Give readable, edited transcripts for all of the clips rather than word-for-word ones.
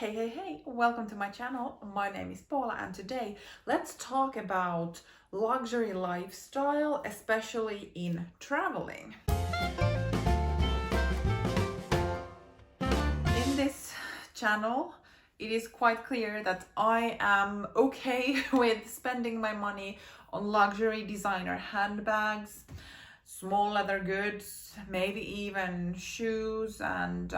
Hey, welcome to my channel. My name is Paula and today let's talk about luxury lifestyle, especially in traveling. In this channel, it is quite clear that I am okay with spending my money on luxury designer handbags, small leather goods, maybe even shoes and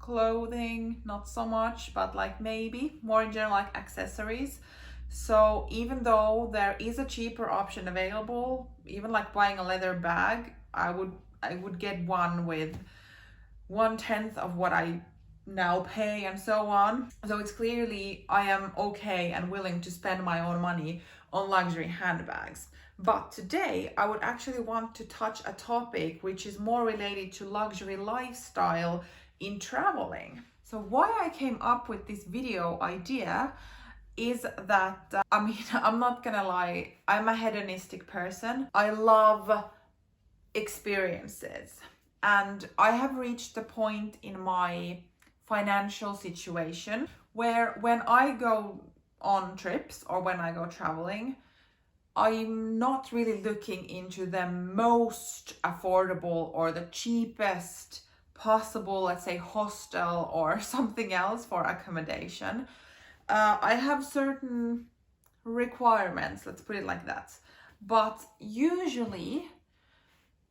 clothing, not so much, but like maybe more in general, like accessories. So even though there is a cheaper option available, even like buying a leather bag, I would get one with 1/10 of what I now pay and so on. So it's clearly I am okay and willing to spend my own money on luxury handbags. But today I would actually want to touch a topic which is more related to luxury lifestyle in traveling. So why I came up with this video idea is that, I'm not gonna lie, I'm a hedonistic person. I love experiences. And I have reached the point in my financial situation where when I go on trips or when I go traveling, I'm not really looking into the most affordable or the cheapest possible, let's say, hostel or something else for accommodation. I have certain requirements, let's put it like that. But usually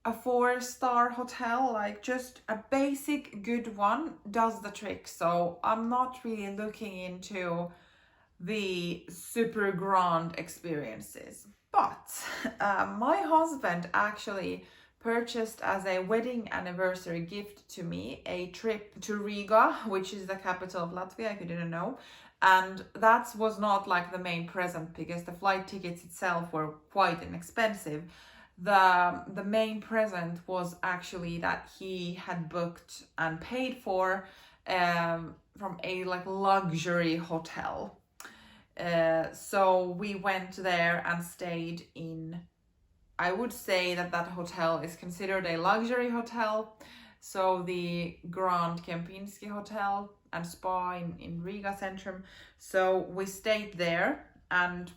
a 4-star hotel, like just a basic good one, does the trick. So I'm not really looking into the super grand experiences. But my husband actually purchased as a wedding anniversary gift to me a trip to Riga, which is the capital of Latvia, if you didn't know. And that was not like the main present because the flight tickets itself were quite inexpensive. The main present was actually that he had booked and paid for from a like luxury hotel. So we went there and stayed in, I would say that hotel is considered a luxury hotel. So the Grand Kempinski Hotel and Spa in Riga Centrum. So we stayed there and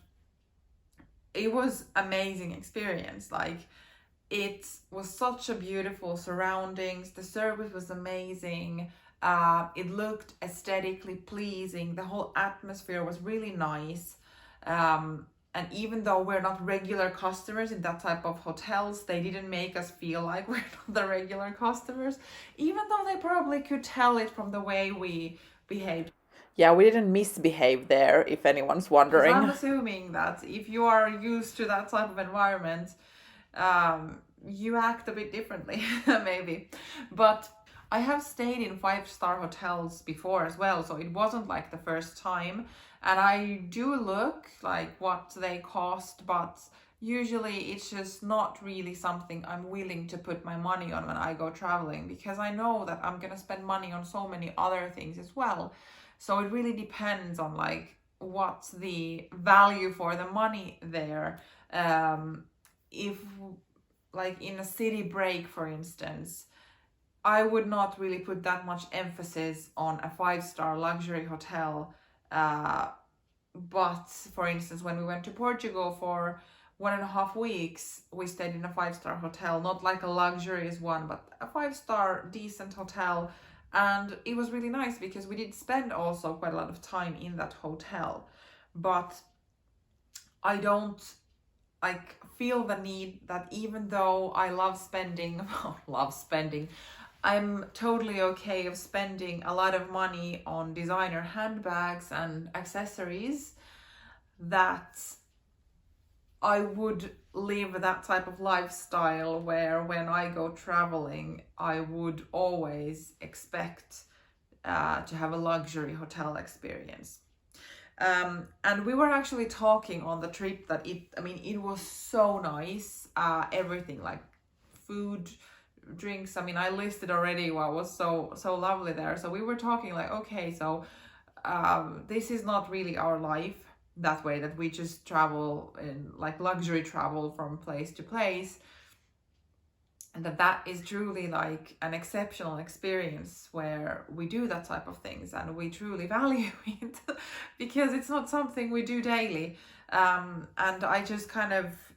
it was amazing experience. Like, it was such a beautiful surroundings. The service was amazing. It looked aesthetically pleasing. The whole atmosphere was really nice. And even though we're not regular customers in that type of hotels, they didn't make us feel like we're not the regular customers, even though they probably could tell it from the way we behaved. Yeah, we didn't misbehave there, if anyone's wondering. I'm assuming that if you are used to that type of environment, you act a bit differently, maybe. But I have stayed in 5-star hotels before as well, so it wasn't like the first time. And I do look like what they cost, but usually it's just not really something I'm willing to put my money on when I go traveling, because I know that I'm gonna spend money on so many other things as well. So it really depends on like what's the value for the money there. If like in a city break, for instance, I would not really put that much emphasis on a 5-star luxury hotel. But for instance, when we went to Portugal for 1.5 weeks, we stayed in a 5-star hotel, not like a luxurious one, but a 5-star decent hotel. And it was really nice because we did spend also quite a lot of time in that hotel. But I don't like feel the need that, even though I love spending, I'm totally okay of spending a lot of money on designer handbags and accessories, that I would live that type of lifestyle where when I go traveling, I would always expect to have a luxury hotel experience. And we were actually talking on the trip that it was so nice. Everything like food, drinks, I listed already what was so lovely there. So we were talking like, okay, so this is not really our life that way, that we just travel in like luxury travel from place to place. and that is truly like an exceptional experience where we do that type of things and we truly value it because it's not something we do daily. And I just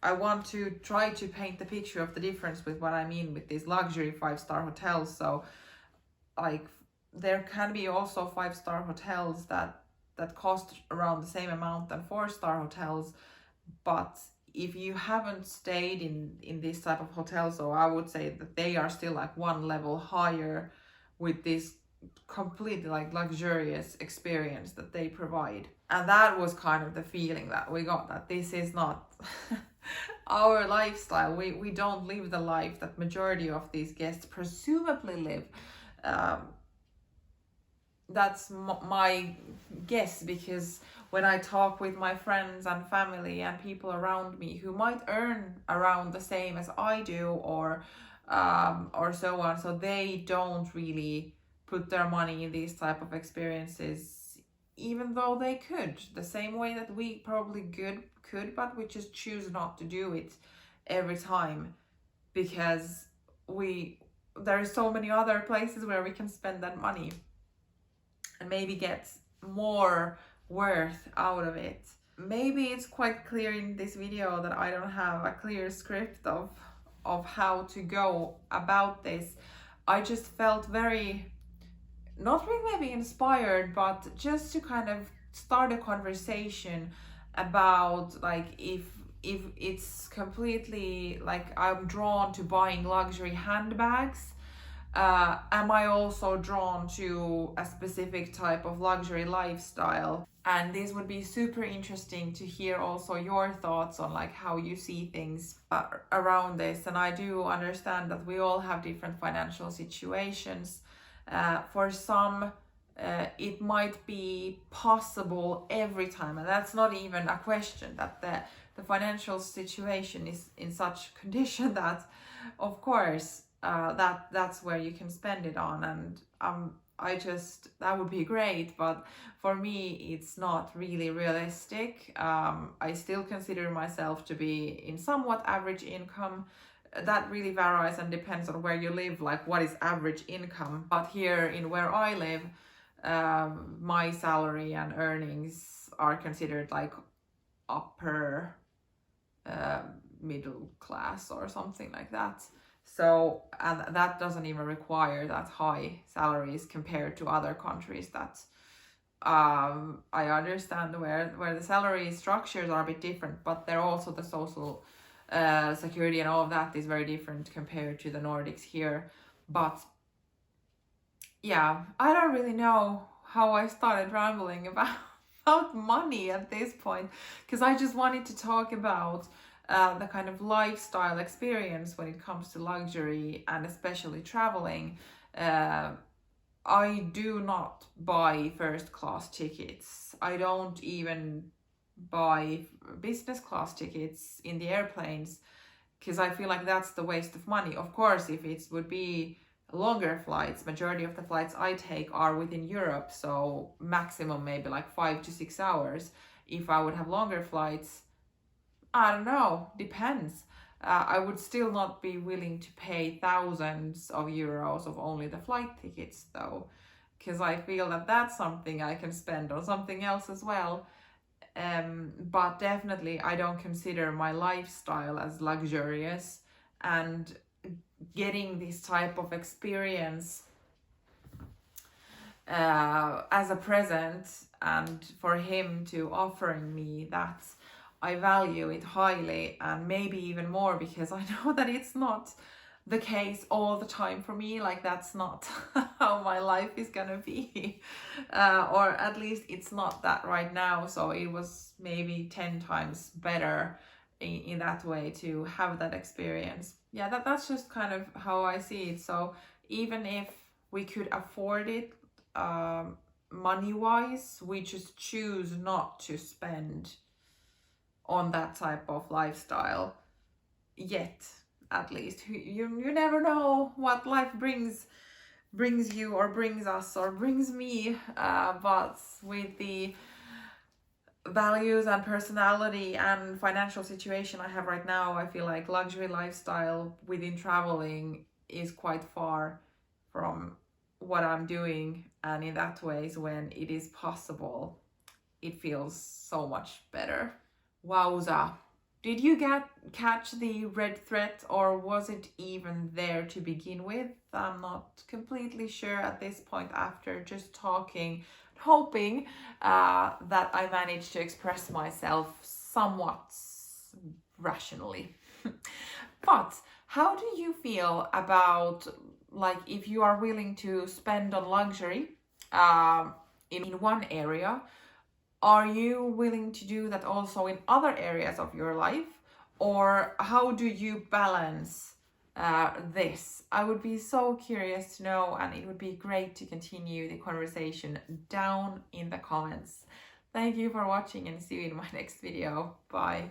I want to try to paint the picture of the difference with what I mean with these luxury 5-star hotels. So like there can be also 5-star hotels that cost around the same amount than 4-star hotels, but if you haven't stayed in this type of hotel, so I would say that they are still like one level higher with this completely like luxurious experience that they provide. And that was kind of the feeling that we got, that this is not our lifestyle. We don't live the life that majority of these guests presumably live. That's my guess, because when I talk with my friends and family and people around me who might earn around the same as I do, or so on, so they don't really put their money in these type of experiences, even though they could, the same way that we probably could, but we just choose not to do it every time because there are so many other places where we can spend that money and maybe get more worth out of it. Maybe it's quite clear in this video that I don't have a clear script of how to go about this. I just felt very, not really maybe inspired, but just to kind of start a conversation about like if it's completely like I'm drawn to buying luxury handbags, am I also drawn to a specific type of luxury lifestyle? And this would be super interesting to hear also your thoughts on like how you see things around this. And I do understand that we all have different financial situations. For some, it might be possible every time, and that's not even a question, that the financial situation is in such condition that of course that's where you can spend it on. And that would be great, but for me it's not really realistic. I still consider myself to be in somewhat average income. That really varies and depends on where you live, like what is average income. But here in where I live, my salary and earnings are considered like upper middle class or something like that. So, and that doesn't even require that high salaries compared to other countries that I understand where the salary structures are a bit different, but they're also the social security and all of that is very different compared to the Nordics here. But yeah, I don't really know how I started rambling about money at this point, because I just wanted to talk about the kind of lifestyle experience when it comes to luxury and especially traveling. I do not buy first class tickets. I don't even buy business class tickets in the airplanes, because I feel like that's the waste of money. Of course, if it would be longer flights, majority of the flights I take are within Europe, so maximum maybe like 5 to 6 hours. If I would have longer flights, I don't know, depends. I would still not be willing to pay thousands of euros of only the flight tickets though, because I feel that that's something I can spend on something else as well. But definitely I don't consider my lifestyle as luxurious, and getting this type of experience as a present, and for him to offering me that, I value it highly, and maybe even more because I know that it's not the case all the time for me. Like that's not how my life is gonna be, or at least it's not that right now. So it was maybe 10 times better in that way to have that experience. Yeah, that's just kind of how I see it. So even if we could afford it money wise, we just choose not to spend on that type of lifestyle yet, at least. You never know what life brings you, or brings us, or brings me, but with the values and personality and financial situation I have right now, I feel like luxury lifestyle within traveling is quite far from what I'm doing, and in that ways when it is possible it feels so much better. Wowza. Did you catch the red thread, or was it even there to begin with? I'm not completely sure at this point after just talking, hoping that I managed to express myself somewhat rationally. But how do you feel about, like, if you are willing to spend on luxury in one area, are you willing to do that also in other areas of your life? Or how do you balance this? I would be so curious to know, and it would be great to continue the conversation down in the comments. Thank you for watching, and see you in my next video. Bye.